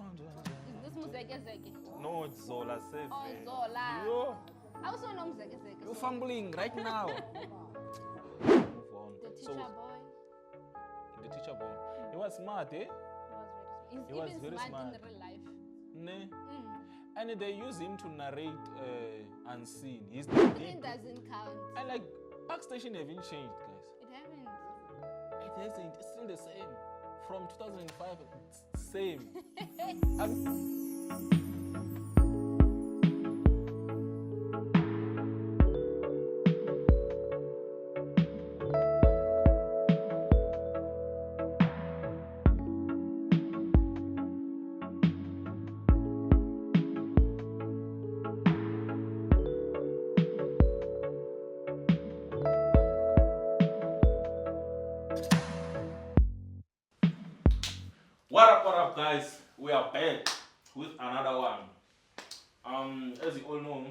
this Mzansi? No, it's Zola. Safe. Oh, Zola. Yo. I also know Mzansi. You're fumbling right now. The So, teacher boy. the teacher boy. He was smart, eh? He was very smart in real life. Ne? And they use him to narrate unseen. He's the Screen doesn't count. And like, Park Station haven't changed, guys. It haven't. It hasn't. It's still the same. From 2005, it's same. What up, guys? We are back with another one. As you all know,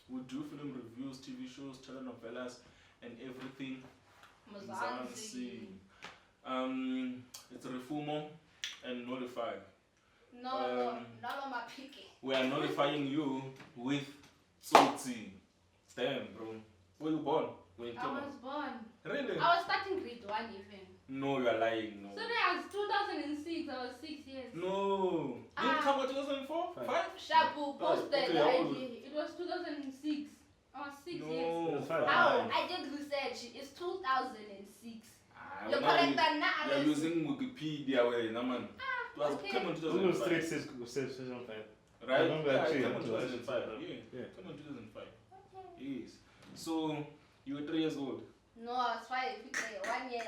we do film reviews, TV shows, telenovelas, and everything. Mzansi. It's Refumo and Nullify. No, my picky. We are nullifying you with Tsotsi. Damn, bro. Where you born? When I was born. Really? I was starting grade 1 even. No, you are lying. No. So then I was 2006, I was 6 years. No. You didn't come out 2004? 5? Shabu posted Okay, the how old? idea. It was 2006. I was 6 years. No. How? I did research. It's 2006. You're Now correct that now. You're using Wikipedia where no man. It was okay. came in Google 2005. Street says 2005. Right? I remember Yeah, actually it came in to 2005. actually- Yeah. Yeah. Came in 2005. Okay. Yes. So you were 3 years old. No, I was 5. 1 year.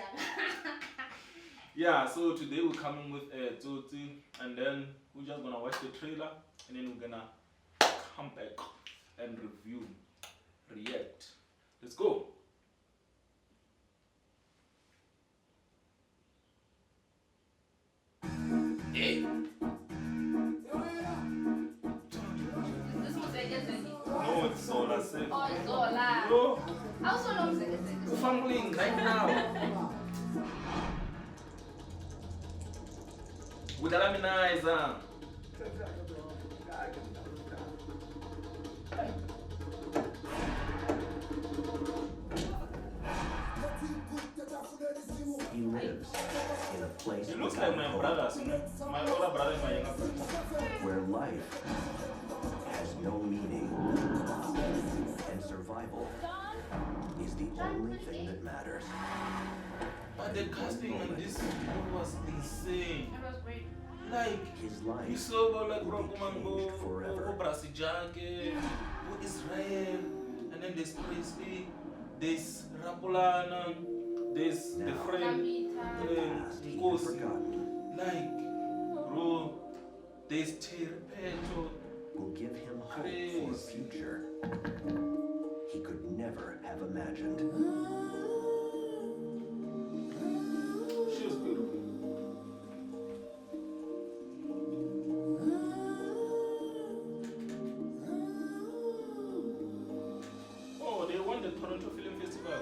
Yeah, so today we're coming with Tsotsi, and then we're just gonna watch the trailer, and then we're gonna come back and review, react. Let's go. Hey. This was Mzansi. No, it's Zola. Safe. Oh, Zola. Yo, I also know Mzansi. you're fumbling right now. With the laminizer. He lives in a place It looks without like my hope, brothers, you know? My older brother and my younger brother. where life has no meaning, and survival is the only thing that matters. But the casting on this movie was insane. It was great. Like, His you life saw like will be Rokumango, changed forever. Brasijake, Israel, and then there's Presley, there's Rapulana, there's the Now, friend, past he had Nkosi. forgotten Like, bro, there's Terpeto. will give him hope for a future he could never have imagined. She was beautiful. Oh, they won the Toronto Film Festival.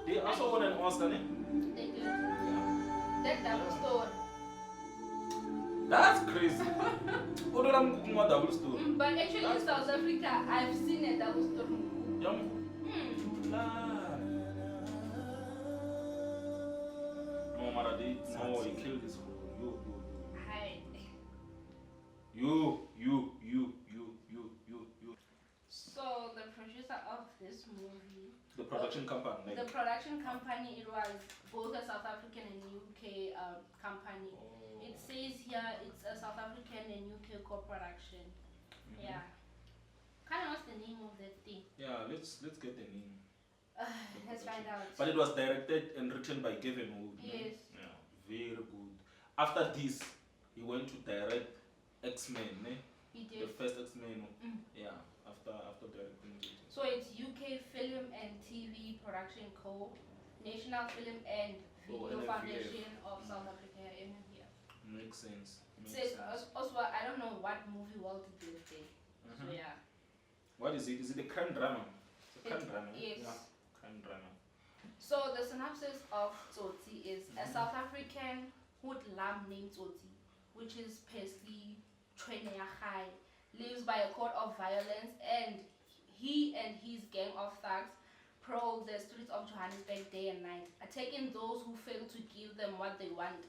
They also won an Oscar, eh? They did. That double store. That's crazy. What do I double story? But actually in South Africa, I've seen a double store. Yum. No, Maradi, no, he killed this fool. Hi. You. So the producer of this movie, The production company. the production company, it was both a South African and UK company. Oh. It says here it's a South African and UK co-production. Yeah. Kind of what's the name of that thing? Yeah, let's get the name. Let's find out. But it was directed and written by Kevin Wood. no? Yes. Yeah, very good. After this, he went to direct X-Men, ne? He The did. first X-Men. Mm. Yeah, after directing it. So it's UK Film and TV Production Co., National Film and Video NFVF. Foundation of South Africa, NFVF. Makes sense. It Makes says sense. also I don't know what movie Walt did there. So Mhm. yeah. What is it? Is it a crime drama? It's a crime It- drama. yes. Yeah, crime drama. So the synopsis of Tsotsi is a South African hoodlum named Tsotsi which is Paisley Chweneyachai, lives by a code of violence, and he and his gang of thugs prowl the streets of Johannesburg day and night, attacking those who fail to give them what they want.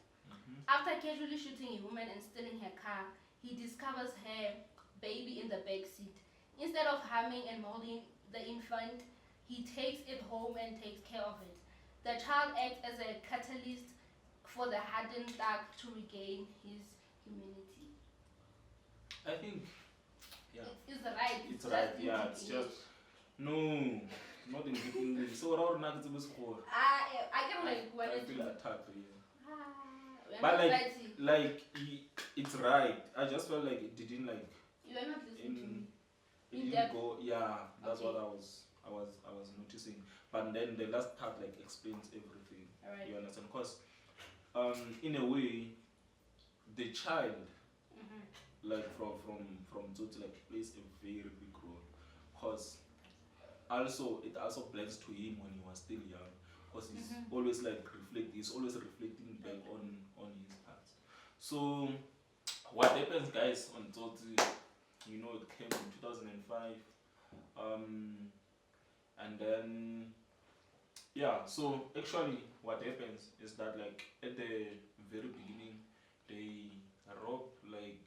After casually shooting a woman and stealing her car, he discovers her baby in the back seat. Instead of harming and molding the infant, he takes it home and takes care of it. The child acts as a catalyst for the hardened thug to regain his humanity. I think, yeah. It's right. It's right, yeah. It's just no, not in deep English. So around now it's a score. I can like when I it feel attacked, yeah. but Like it's right. I just felt like it didn't like. You are not listening to me. It didn't go. Yeah, that's what I was noticing. But then the last part like explains everything. Alright. You understand? Because in a way, the child like from Tsotsi like plays a very big role. Cause also it also blends to him when he was still young. Cause he's always like he's always reflecting back on his past. So what happens, guys, on Tsotsi, you know, it came in 2005, and then yeah. So actually, what happens is that like at the very beginning, they rob like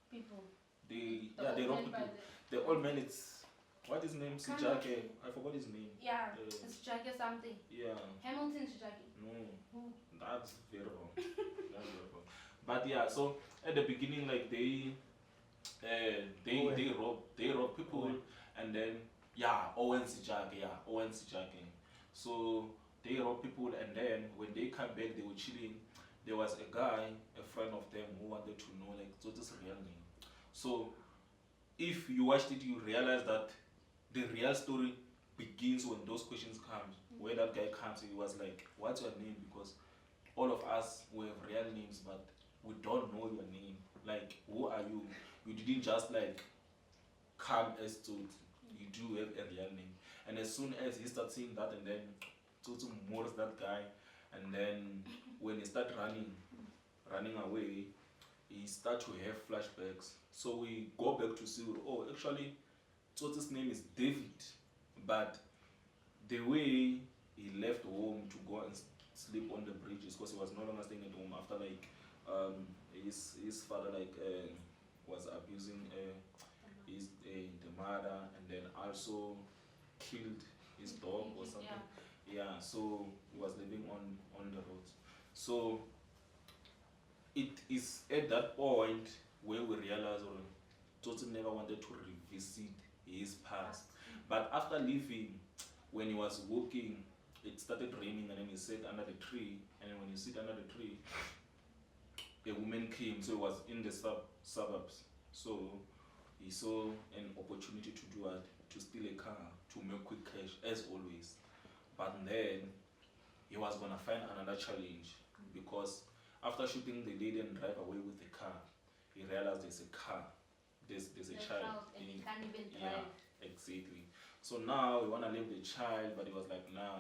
people. they rob people. The old man, it's what is his name? Sijake. I forgot his name. Yeah, it's Sijake something. Yeah. Hamilton Sijake. No. Who? That's very wrong. That's very wrong. But yeah, so at the beginning, like they rob people, and then Owen Sijake. So they rob people, and then when they come back, they were chilling. There was a guy, a friend of them, who wanted to know like Tsotsi's real name. So if you watched it, you realize that the real story begins when those questions come. Where that guy comes, he was like, "What's your name?" Because all of us we have real names, but we don't know your name. Like, who are you? You didn't just like come as Tsotsi. You do have a real name. And as soon as he starts saying that, and then Tsotsi murders that guy, and then when he starts running away, he starts to have flashbacks. So we go back to see, oh, actually, Tsotsi's name is David, but the way he left home to go and sleep on the bridges, because he was no longer staying at home after like his father was abusing the mother, and then also killed his dog or something. Yeah, so he was living on the roads. So it is at that point where we realize Tsotsi never wanted to revisit his past. But after leaving, when he was walking, it started raining, and then he sat under the tree, and then when you sit under the tree, a woman came. So he was in the suburbs. So he saw an opportunity to do it, to steal a car, to make quick cash, as always. But then he was gonna find another challenge, because after shooting the lady and drive away with the car, he realized there's a car, there's a child, and he can't even drive. Yeah, exactly. So now we wanna leave the child, but he was like, nah,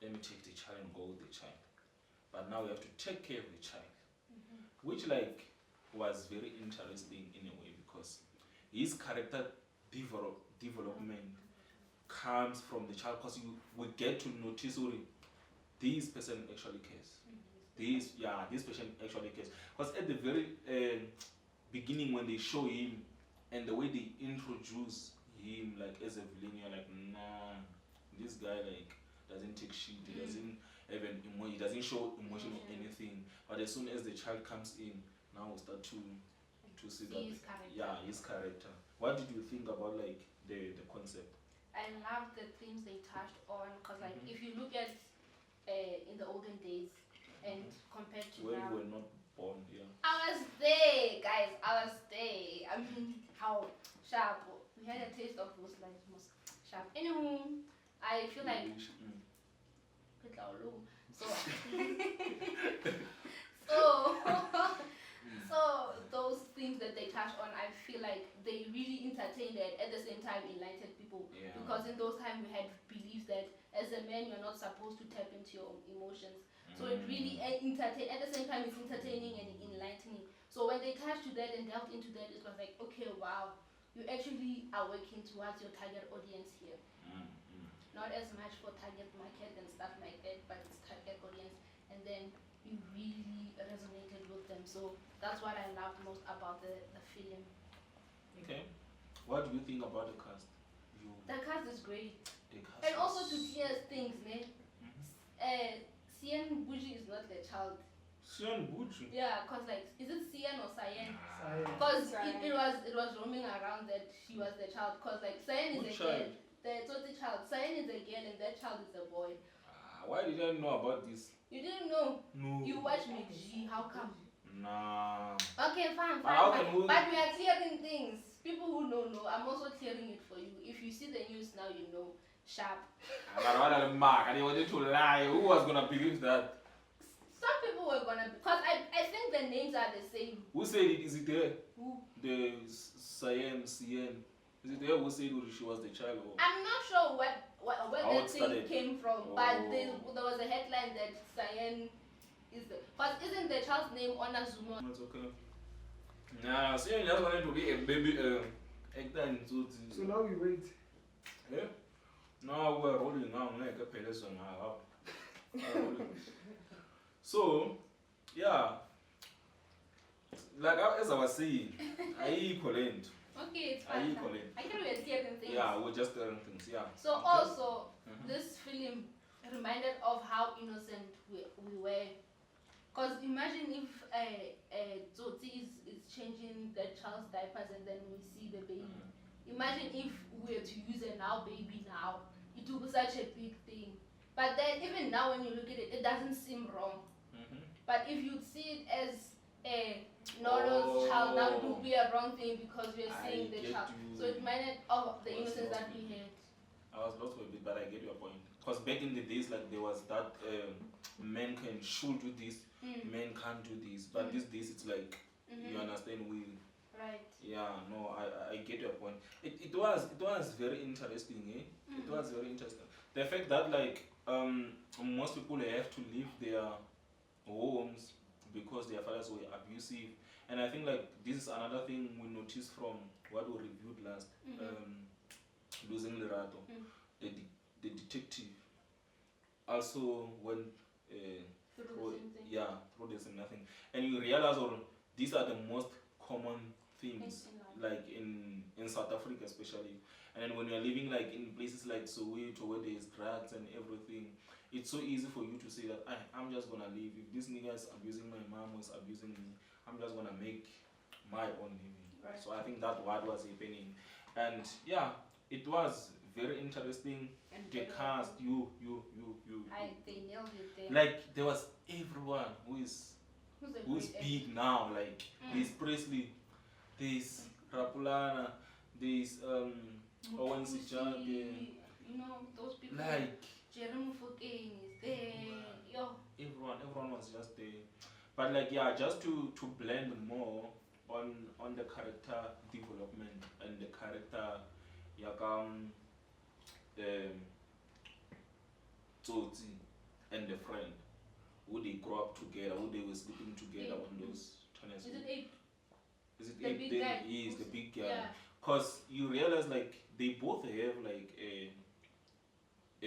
let me take the child and go with the child. But now we have to take care of the child, which like was very interesting in a way, because his character development comes from the child, because we get to notice this person actually cares. This person actually cares. Because at the very beginning, when they show him and the way they introduce him like as a villain, you're like, nah, this guy like doesn't take shit. He doesn't have an he doesn't show emotion or anything. But as soon as the child comes in, now we start to see that his character. What did you think about like the concept? I love the themes they touched on, because like if you look at in the olden days and compared to when now, we were not born, I was there, guys. I was there. I mean, how sharp. We had a taste of those like most sharp. Anywho, I feel like so so those things that they touch on, I feel like they really entertained and at the same time enlightened people. Because in those times we had beliefs that as a man you're not supposed to tap into your emotions. So it really entertained. At the same time, it's entertaining and enlightening. to that and delved into that, it was like, okay, wow, you actually are working towards your target audience here. Not as much for target market and stuff like that, but it's target audience, and then you really resonated with them. So that's what I loved most about the film. Okay. What do you think about the cast? The cast is great. The cast And also to is- clear things, ne? Sian Buji is not the child. Sian Buju. Yeah, cause like, is it Sian or Cyan? Cyan. Cause Cyan. it was roaming around that she was the child. Cause like Cyan is Which a girl, child? the Tsotsi child. Cyan is a girl and that child is a boy. Why did I know about this? You didn't know? No. You watch McG, how come? Nah. Okay, fine, But how fine. can we- But we are clearing things. People who don't know, I'm also clearing it for you. If you see the news now, you know. Sharp. But what are the mark? And they wanted to lie. Who was gonna believe that? Some people were gonna, because I think the names are the same. Who said it? Is it there? Who? The Cyan. Is it there who said she was the child? Or? I'm not sure where How that it thing started. came from, but there Oh. was a headline that Cyan is the. But isn't the child's name Onazuno? It's okay. Nah, Cyan just wanted to be a baby actor in Tsotsi. So now we wait. Yeah? Now we're rolling now, like a person now. So, yeah. Like as I was saying, I equivalent. Okay, it's I fine. equivalent. I can we're clearing things. Yeah, we're just telling things, yeah. So Okay. also, Mhm. this film reminded of how innocent we were. Cause imagine if Tsotsi is changing the child's diapers and then we see the baby. Imagine if we were to use a now baby now, it would be such a big thing. But then even now when you look at it, it doesn't seem wrong. But if you see it as a Noro's child, now it would be a wrong thing because we are I seeing the get child. you. So it reminded of the Was innocence lost that me. we had. I was lost for a bit, but I get your point. Because back in the days, like there was that men should do this, men can't do this. But these days, it's like you understand we. Right. Yeah, no, I get your point. It was very interesting, eh? It was very interesting. The fact that like most people have to leave their homes because their fathers were abusive, and I think like this is another thing we noticed from what we reviewed last, Losing Lerato, the detective. Also when through the same nothing, and you realize these are the most common things like in South Africa especially, and then when you're living like in places like Soweto where there's drugs and everything, it's so easy for you to say that I'm just gonna leave. If this nigga is abusing my mom or is abusing me, I'm just gonna make my own living. Right. So I think that's what was happening, and yeah, it was very interesting. And The very cast, awesome. you. They nailed it there. Like there was everyone Who's a who's great big now. Like there's Presley, there's Rapulana, there's Owen Mutusi, Sijake. you know, those people. Like Jeremy Fokeng is there. Yo. everyone was just there. But like yeah, just to blend more on the character development and the character Tsotsi and the friend, who they grew up together, who they were sleeping together on those tennis. Is it Abe? Is it The Abe? big Then guy? he is the big guy. Yeah. Cause you realize like they both have like a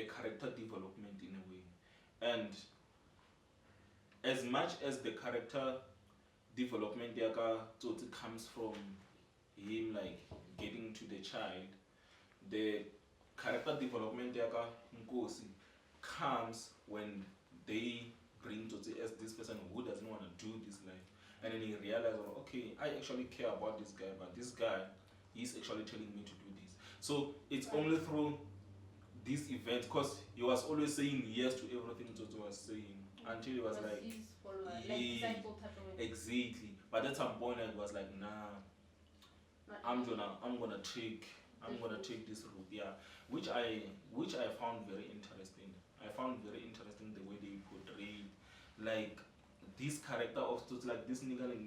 character development in a way, and as much as the character development Tsotsi comes from him like getting to the child, the character development Nkosi comes when they bring Tsotsi as this person who doesn't want to do this life, and then he realizes, okay, I actually care about this guy, but this guy he's actually telling me to do this. So it's only through these events, because he was always saying yes to everything Tsotsi was saying, until he was like, his follower, like yeah, disciple type of way. exactly. But at some point it was like, nah, Not I'm really. gonna take this route, yeah, which I found very interesting. I found very interesting the way they portrayed like this character of Tsotsi, like this nigga like,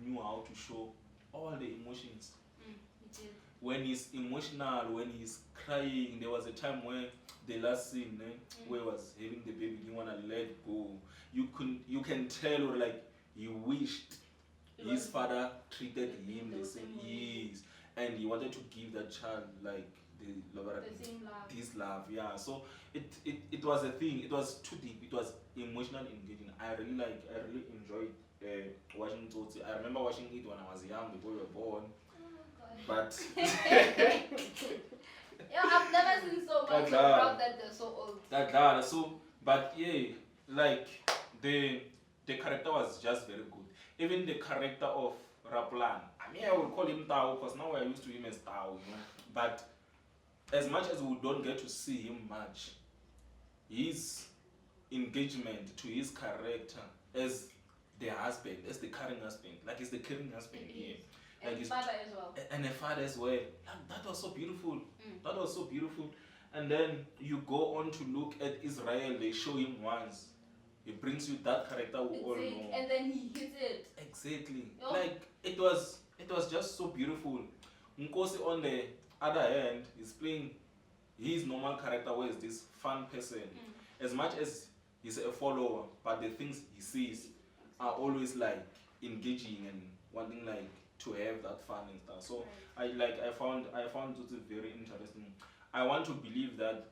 knew how to show all the emotions. He did. When he's emotional, when he's crying, there was a time where the last scene where he was having the baby, didn't wanna let go. You can tell like he wished his father treated him the same. Yes, and he wanted to give that child like the same love. his love. Yeah, so it was a thing. It was too deep. It was emotional engaging. I really enjoyed watching Tsotsi. I remember watching it when I was young before you were born. But yeah, I've never seen so much about that they're so old. But yeah, like the character was just very good. Even the character of Raplan. I mean, I would call him Tao because now we're used to him as Tao, you know. But as much as we don't get to see him much, his engagement to his character as the husband, as the caring husband, like he's the caring husband here. And his father as well. And a father as well. That was so beautiful. That was so beautiful. And then you go on to look at Israel, they show him once. He brings you that character we all know. And then he hits it. Exactly. Oh. Like it was just so beautiful. Nkosi on the other hand is playing his normal character where is this fun person. As much as he's a follower, but the things he sees are always like engaging and wanting like to have that fun and stuff. So I found Tsotsi very interesting. I want to believe that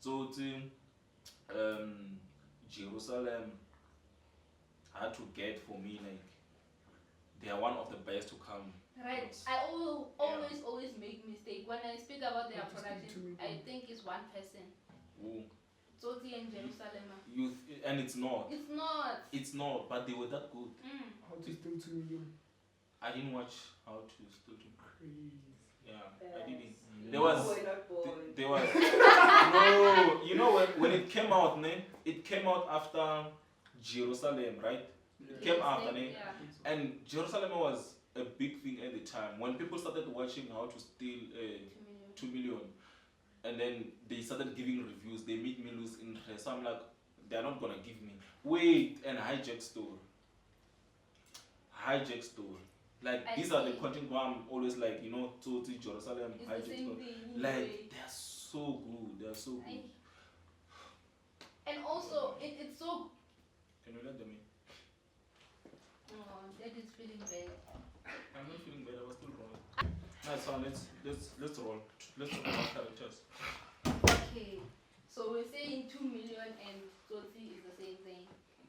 Tsotsi, Jerusalem had to get for me like they are one of the best to come. Right. I always make mistake when I speak about their production. I think it's one person. Ooh. Tsotsi and Jerusalem. And it's not. It's not. It's not. But they were that good. How to Steal 2 Million? I didn't watch How to Steal 2 Crazy. Yeah, Yes. I didn't. You There was were not born. there was no. You know when it came out, it came out after Jerusalem, right? It came after, Yeah. and Jerusalem was a big thing at the time when people started watching How to Steal 2 Million, and then they started giving reviews. They made me lose interest. So I'm like, they're not gonna give me. Wait, and Hijack Store. Like these are the content where I'm always like, you know, Tsotsi, Jerusalem, It's Hijack the same Store. thing. Like they're so good. They're so good. And also, it's so. Can you let them in? Oh, that is feeling bad. I'm not feeling bad. I was still wrong. Nice one. Let's roll. Let's talk about characters. Okay, so we're saying 2 million and Tsotsi is the same thing.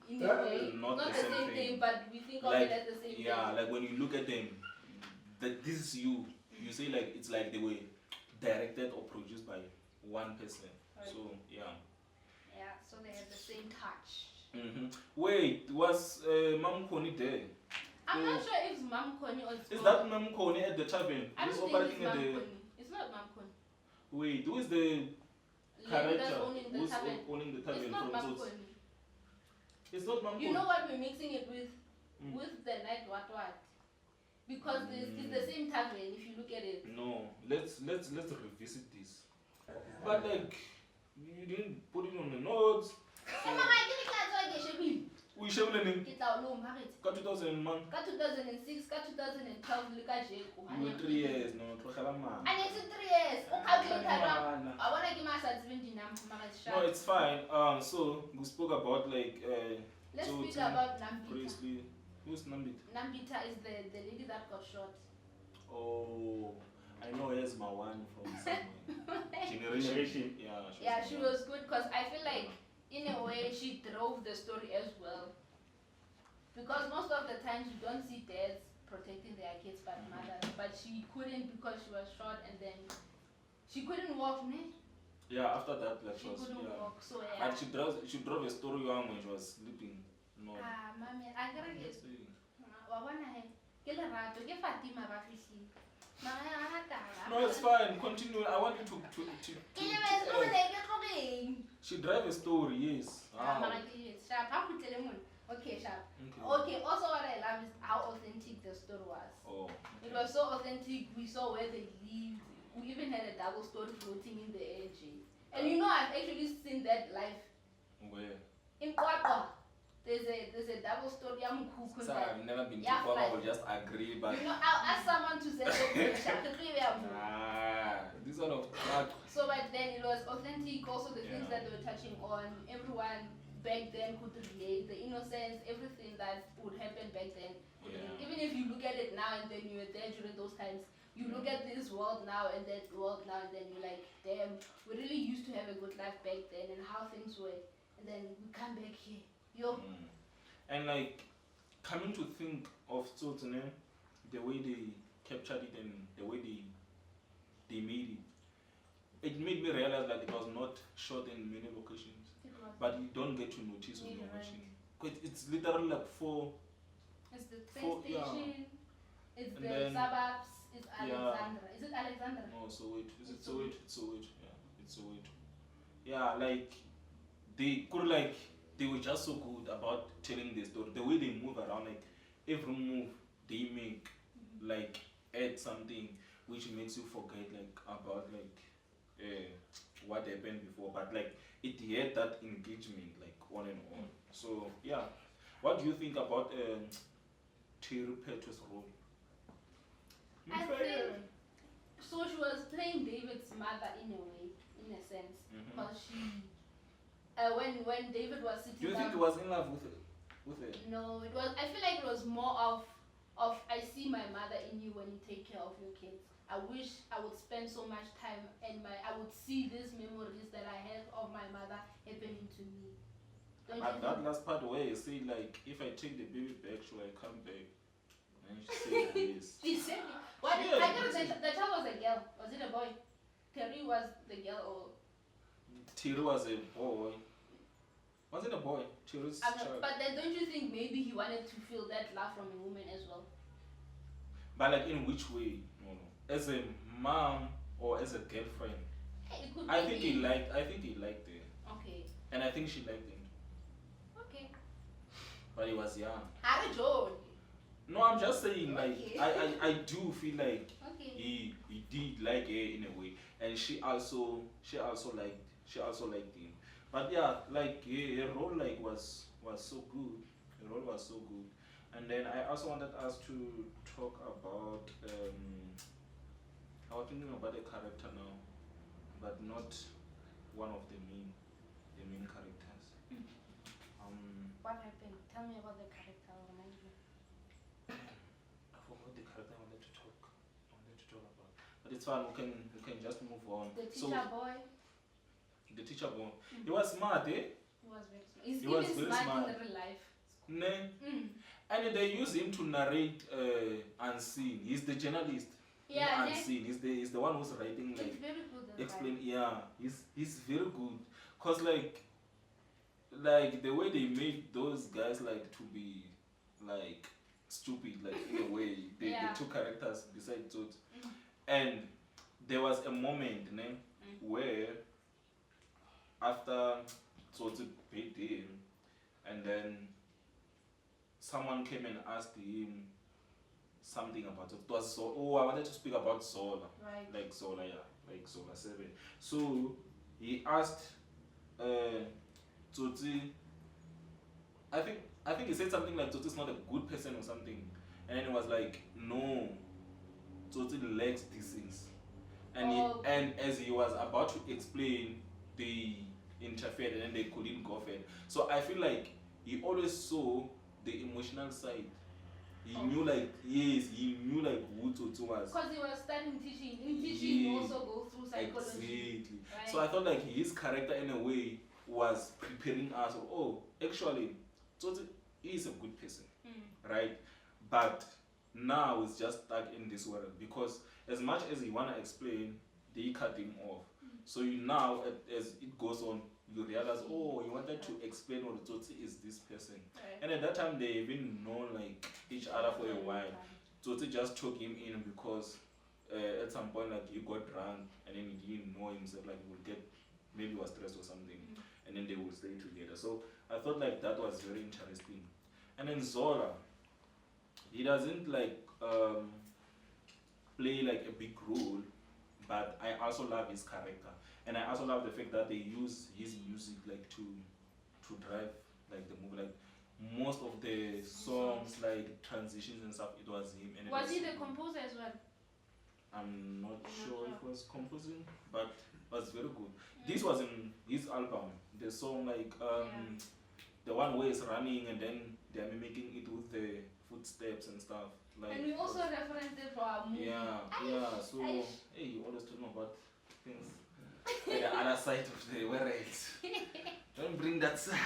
In a way, Not not the the same same thing. thing, but we think of Like, it as the same thing. Yeah, like when you look at them, that this is you. You say like it's like they were directed or produced by one person. Right. So yeah. Yeah, so they have the same touch. Wait, was Mam Koni there? I'm not sure if it's Mam Koni or it's Is called- that Mam Koni at the tavern? I don't Who's think it's operating Mam at the? Koni. It's not Mam Koni. Wait, who is the Lady character? that's owning the Who's tavern. owning the It's tavern not from Mam Tsotsi? Koni. It's not Mam Koni. You know what we're mixing it with? Mm. With the night what? Because it's the same tavern if you look at it. No, let's revisit this. But like, you didn't put it on the notes. We should learn in Ke tla o lo mmaretse. 2001. Ka 2006, ka 2012 le ka jeko. You were 3 years, no, tlogela man. And it's 3 years. O calculate jwang? I wanna give my sa tsebeng dinamba mara it's No, sharp. it's fine. So we spoke about like Let's Tsotsi, speak about Nambita. Presley. Who's Nambit? Nambita is the lady that got shot. Oh, I know here's my one from somewhere. Generation. Yeah, she was good because I feel like in a way she drove the story as well. Because most of the times you don't see dads protecting their kids but mothers. But she couldn't because she was shot and then she couldn't walk, ne? Yeah, after that, like She was couldn't yeah. walk, so yeah. But she drove a story young when she was sleeping. No. Ah, mommy, I gotta get. Let's see. Wa bona he. Ke Lerato, ke Fatima ba fihlile. Mara ya ha tala. No, it's fine. Continue. I want you to Ke le bes o le ke tlogeng. she drive a story, yes. Ah, mara ke yes. Sharp, ha khutlele mona. Okay, sharp. Okay. Okay, also what I love is how authentic the story was. Oh. It was so authentic. We saw where they lived. We even had a double story floating in the air. Jay. And you know, I've actually seen that live Where? in Kwapa. There's a double story. I'm cool. So I've never been to Yeah, Kwapa, I fine. will just agree, but You know, I'll ask someone to say that. this one of that. So but then it was authentic. Also the things Yeah. that they were touching on. Everyone back then could relate. The innocence, everything that would happen back then. Yeah. Even if you look at it now and then you were there during those times. You look at this world now and that world now and then you're like, damn, we really used to have a good life back then and how things were. And then we come back here. Yo. And like, coming to think of Tsotsi, the way they captured it and the way they made it made me realize that it was not shot in many locations. But you don't get to notice when you're watching. Because it's literally like it's the train station, it's and the then, suburbs, it's Alexandra. Is it Alexandra? No, Soweto. Is it Soweto? It's Soweto. Yeah, it's Soweto. Yeah, like they could like they were just so good about telling the story. The way they move around, like every move they make, like add something which makes you forget like about like what happened before. But like it had that engagement like on and on. So yeah, what do you think about Terry Petrus' role? I think so. She was playing David's mother in a way, in a sense, because she, when David was sitting. Do you down, think he was in love with her? No, it was. I feel like it was more of I see my mother in you when you take care of your kids. I wish I would spend so much time and I would see these memories that I have of my mother happening to me. But that last part where you say like, if I take the baby back, should I come back? And she said yes. She said, what? Yeah, I don't know, the child was a girl. Was it a boy? Terry was the girl or? Terry was a boy. Was it a boy? Terry's child. But then don't you think maybe he wanted to feel that love from a woman as well? But like in which way? No. As a mom or as a girlfriend? Hey, it could I think he liked her. Okay. And I think she liked him. Okay. But he was young. How did you? No, I'm just saying like Okay. I do feel like Okay. he did like her in a way. And she also liked him. But yeah, like her role like was so good. Her role was so good. And then I also wanted us to talk about I was thinking about a character now, but not one of the main characters. What happened? Tell me about the character. Remind me. I forgot the character I wanted to talk about. But it's fine, we can just move on. The teacher boy. The teacher boy. He was smart, eh? He was very smart. He's He was even very smart smart. in real life. And they use him to narrate Unseen. He's the journalist. Yeah, Unseen. He's the one who's writing like he's very good at explain. Yeah, he's very good. Cause like the way they made those guys like to be like stupid, like in a way. The two characters beside Tsotsi. And there was a moment where after Tsotsi paid him, and then someone came and asked him something about it. It was I wanted to speak about Zola. Right. Like Zola, yeah. Like Zola 7. So he asked Tsotsi, I think he said something like Tsotsi's not a good person or something. And then he was like, no, Tsotsi lacks these things. And as he was about to explain, they interfered and then they couldn't go further. So I feel like he always saw the emotional side. He knew like who Tsotsi was. Because he was studying teaching. In teaching you also go through psychology. Exactly. Right? So I thought like his character in a way was preparing us. Actually, Tsotsi is a good person, right? But now it's just stuck in this world because as much as he wanna explain, they cut him off. So now as it goes on, you realize, he wanted to explain what Tsotsi is this person. Right. And at that time, they even known like each other for a while. Tsotsi just took him in because at some point like he got drunk and then he didn't know himself, like he would get, maybe was stressed or something, and then they would stay together. So I thought like that was very interesting. And then Zola, he doesn't like play like a big role, but I also love his character. And I also love the fact that they use his music like to drive like the movie. Like most of the songs, like transitions and stuff, it was him. And Was he the composer as well? I'm not sure if it was composing, but it was very good. This was in his album. The song like the one where it's running and then they're mimicking it with the footsteps and stuff. Like, and we also referenced it for our movie. yeah. So hey, you always talking about things on the other side of the world. Don't bring that side.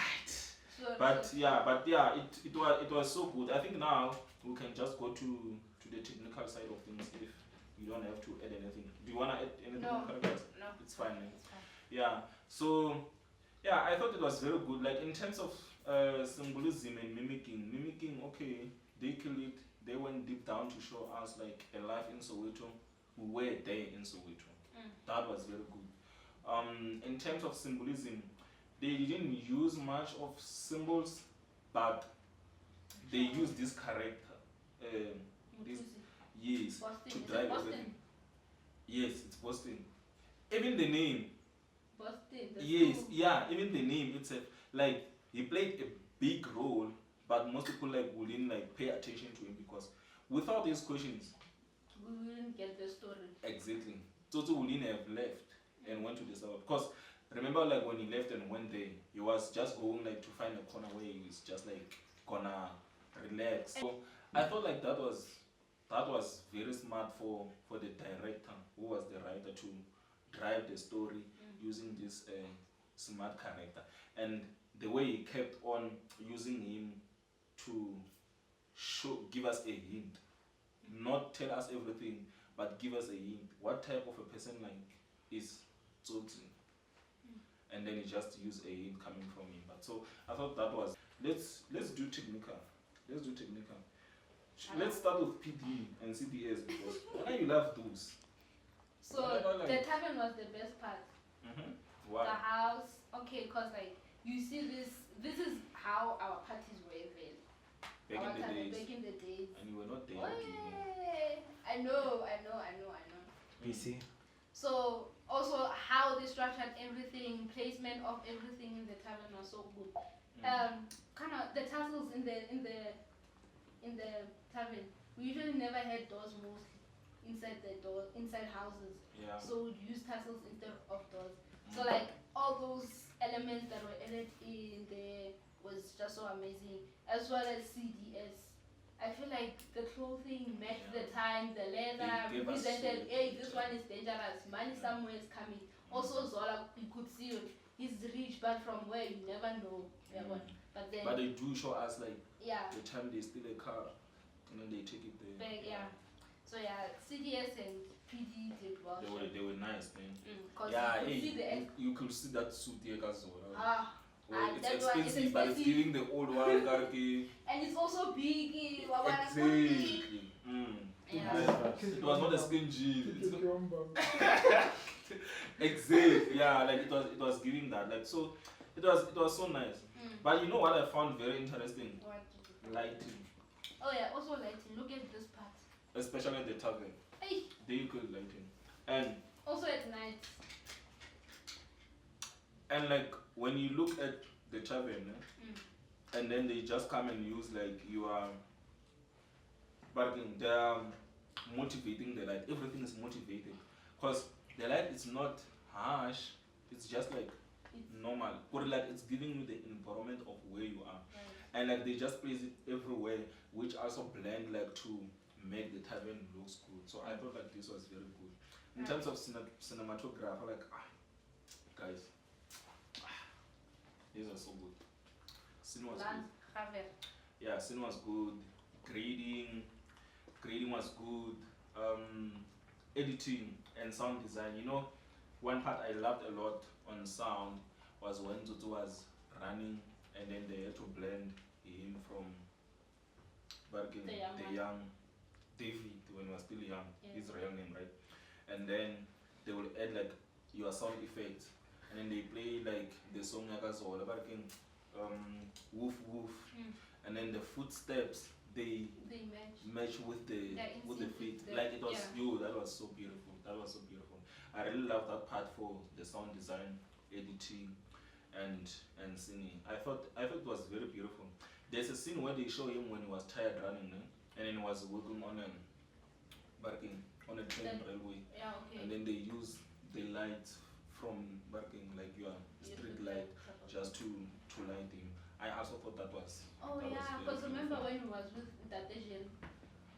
Sure, But sure. yeah, it was so good. I think now we can just go to the technical side of things if you don't have to add anything. Do you wanna add anything? No. Guys? No. It's fine. Eh? It's fine. Yeah. So yeah, I thought it was very good. Like in terms of symbolism and mimicking. Okay, they killed it. They went deep down to show us like a life in Soweto. We were there in Soweto. That was very good. In terms of symbolism, they didn't use much of symbols, but they used this character. This, yes, Boston. to Is it drive Boston? everything. Yes, it's Boston. Even the name. Boston. The Yes, school. yeah, even the name itself. Like he played a big role, but most people like wouldn't like pay attention to him because without these questions, We wouldn't get the story. exactly, Tsotsi wouldn't have left and went to the suburb. Because remember, like when he left and went there, he was just going like to find a corner where he was just like gonna relax. So I thought like that was very smart for the director who was the writer to drive the story using this smart character, and the way he kept on using him to give us a hint, not tell us everything, but give us a hint. What type of a person like is Tsotsi? And then he just used a hint coming from him. But so I thought that was let's do technical. Let's start with PD and CDS because why you love those? So Whatever, the like- tavern was the best part. Why? The house, okay, cause like you see this is how our parties were then. Back Our in the time, days, back in the days. and you were not there. Oh, okay, yeah. I know. PC. So also how they structured everything, placement of everything in the tavern was so good. Kind of the tassels in the tavern. We usually never had doors mostly inside houses. Yeah. So we'd use tassels instead of doors. So like all those elements that were added in there was just so amazing. As well as CDS. I feel like the clothing matched the time, the leather They gave us represented, so- hey, this one is dangerous, money somewhere is coming. Also Zola, you could see it, he's rich, but from where you never know. But then, But they do show us like yeah, the time they steal a car and then they take it there. back, yeah. So yeah, CDS and PD did well. They were nice, man. Cause Yeah, you could hey, see the you could see that suit here, guys. Ah, It's that one is expensive, but it's expensive. giving the old one Garki. and it's also big. Exactly. Yeah. It was not a skin jean. Take your own bum. Exactly. Yeah, like it was giving that. Like so, it was so nice. But you know what I found very interesting? What? Lighting, Oh yeah, also lighting. Look at this part. especially at the tavern. Hey, They good lighting, and also at night. like when you look at the tavern, and then they just come and use like you are bargaining, they're motivating the light. Everything is motivated because the light is not harsh, it's just like normal, but like it's giving you the environment of where you are, and like they just place it everywhere, which also blend like to make the tavern looks good. So I thought like this was very good in terms of cinematography. Like guys, these are so good. Scene was good. Yeah, scene was good. Grading was good. Editing and sound design. You know, one part I loved a lot on sound was when Tsotsi was running and then they had to blend him from Bargain, The young the young David when he was still young. Yeah. His real name, right? And then they will add like your sound effects and then they play like the song Yakazola Bargain, Woof Woof, and then the footsteps they match with the feet. Like it was that was so beautiful. I really love that part for the sound design, editing, and singing. I thought it was very beautiful. There's a scene where they show him when he was tired running, and then he was working on a train railway, and then they use the light from like your street light just to light him. I also thought that was. Oh that was yeah, very because remember beautiful. when he was with that Asian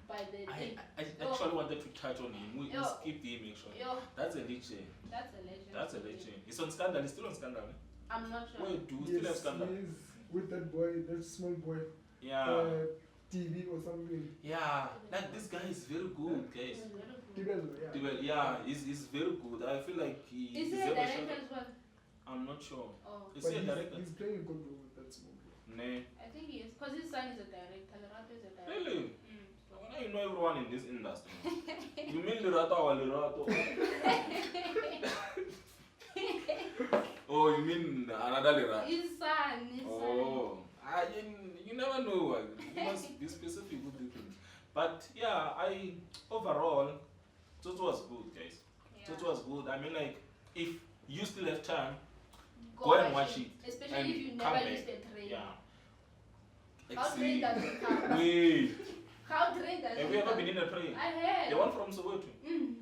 by the I thing. actually wanted to touch on him. We Yo. skipped him actually. Yo, That's a legend. that's a legend. That's a legend. It's on Scandal. It's still on Scandal. Eh? I'm not sure. Wait, do we still have Yes, Scandal? he is with that boy, that small boy. Yeah. TV or something. Yeah. Like this guy is very good, guys. It's very good. TV, yeah. Yeah, he's very good. I feel like he Is he a deserves director shout-out. as well? I'm not sure. Oh, Is But he a director? he's playing a good role with that small boy. Nah. I think he is. Because his son is a director. Lerato is a director. Really? So. Well, you know everyone in this industry. You mean Lerato or Lerato? Oh, you mean another Lerato? His son. Oh, you never know. You must be specific with different. But yeah, overall, Tsotsi was good, guys. Yeah. Tsotsi was good. I mean, like, if you still have time, go and watch it. Especially and if you come never back. used a train. Yeah. How train does it come? Wait. How train does it Have you ever come? been in a train? I have. The one from Soweto?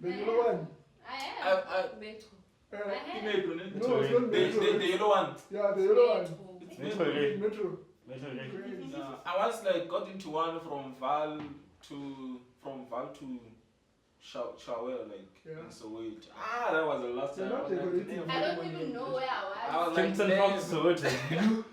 The I yellow have. one. I have. Metro. Uh, I have. Metro, no, it's not Metro. the yellow one. Yeah, the yellow one. It's Metro. Metro. Metro. Metro. Crazy. I once like got into one from Val to Shawel, like Yeah. in Soweto. That was the last They're time. not I was like, decorating. never. I don't even know where I I was. was like, Kingston never. from Soweto.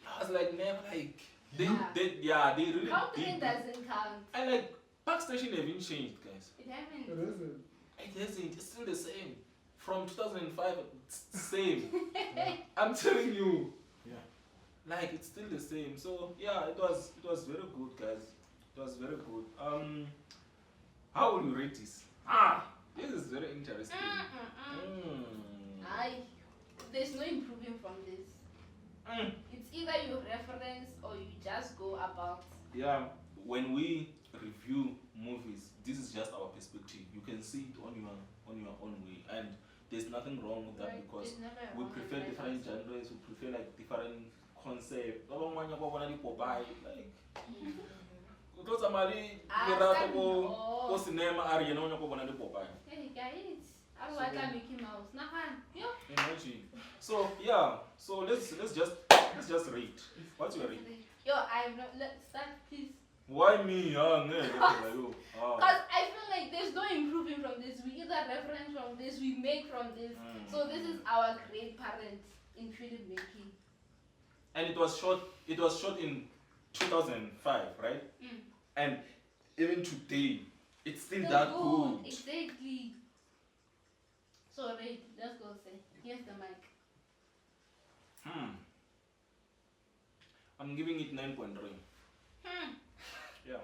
I was like, never, like, they really How train did. doesn't count? And like, Park Station haven't changed, guys. It haven't. It isn't. It hasn't. It's still the same. From 2005, it's the same. I'm telling you. Yeah. Like, it's still the same. So yeah, it was very good, guys. It was very good. How will you rate this? This is very interesting. Aye. There's no improving from this. It's either you reference or you just go about. Yeah, when we review movies, this is just our perspective. You can see it on your own way, and there's nothing wrong with that Right? because There's never a we wrong prefer and right different answer. genres. We prefer like different concepts. Like, utotsa mali lerato ko cinema a re yena o nyaka go bona le Popeye. Hey guys, I want a Mickey Mouse. Nahan, yo. Imagine. So yeah, so let's just rate. What's your rate? Yo, I'm not. Let's start, please. Why me? Because I feel like there's no improving from this. We either reference from this, we make from this. So this is our great parent in filmmaking. And it was shot in 2005, right? And even today, it's still that good. Exactly. So right, let's go say. Here's the mic. I'm giving it 9.3. Yeah.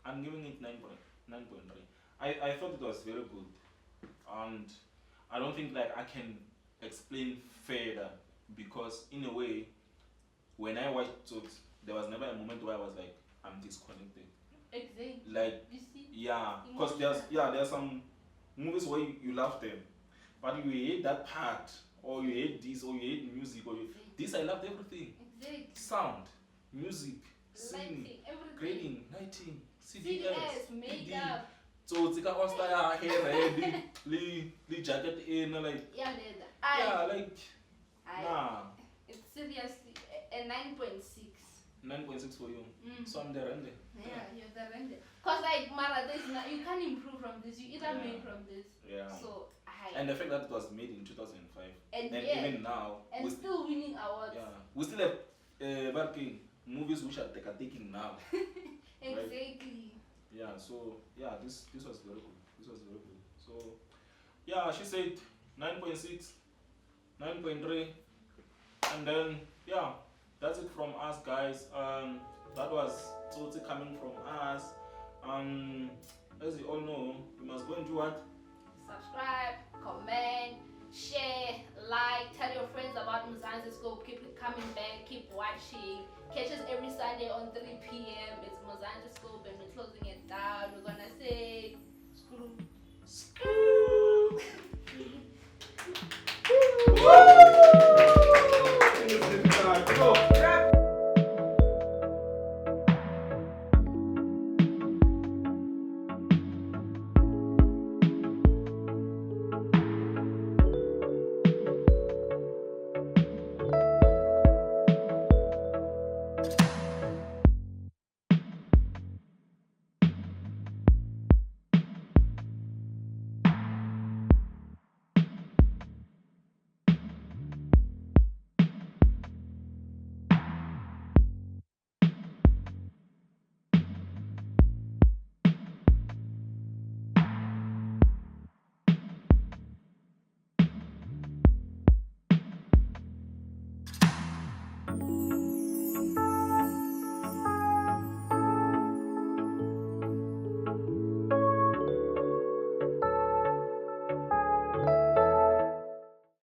I'm giving it 9.3. I thought it was very good. And I don't think like I can explain further because in a way, when I watched Tsotsi, there was never a moment where I was like, I'm disconnected. Exactly. Like, You see? yeah, because there's some movies where you love them, but you hate that part, or you hate this, or you hate music, or this. I loved everything. Exactly. Sound, music, singing, Lighting, everything. grading, lighting, CDS, makeup. Tsotsi ka Osta ya hair red, le jacket in like Yeah, leather. yeah, like nah. It's seriously a 9.6. 9.6 for you. So I'm there, and there. Yeah, you're the render. Cause like Mara, you can't improve from this. You either make from this. Yeah. So And the fact that it was made in 2005, and even now, and we still winning awards. we still have working movies which are taking now. Exactly. Yeah, so yeah, this was very good. This was very good. So yeah, she said 9.6, 9.3, and then yeah, that's it from us, guys. That was Tsotsi coming from us. As you all know, you must go and do what? Subscribe, comment, share, like, tell your friends about Mzansi Scope. Keep it coming back, keep watching. Catch us every Sunday on 3 p.m. It's Mzansi Scope and it's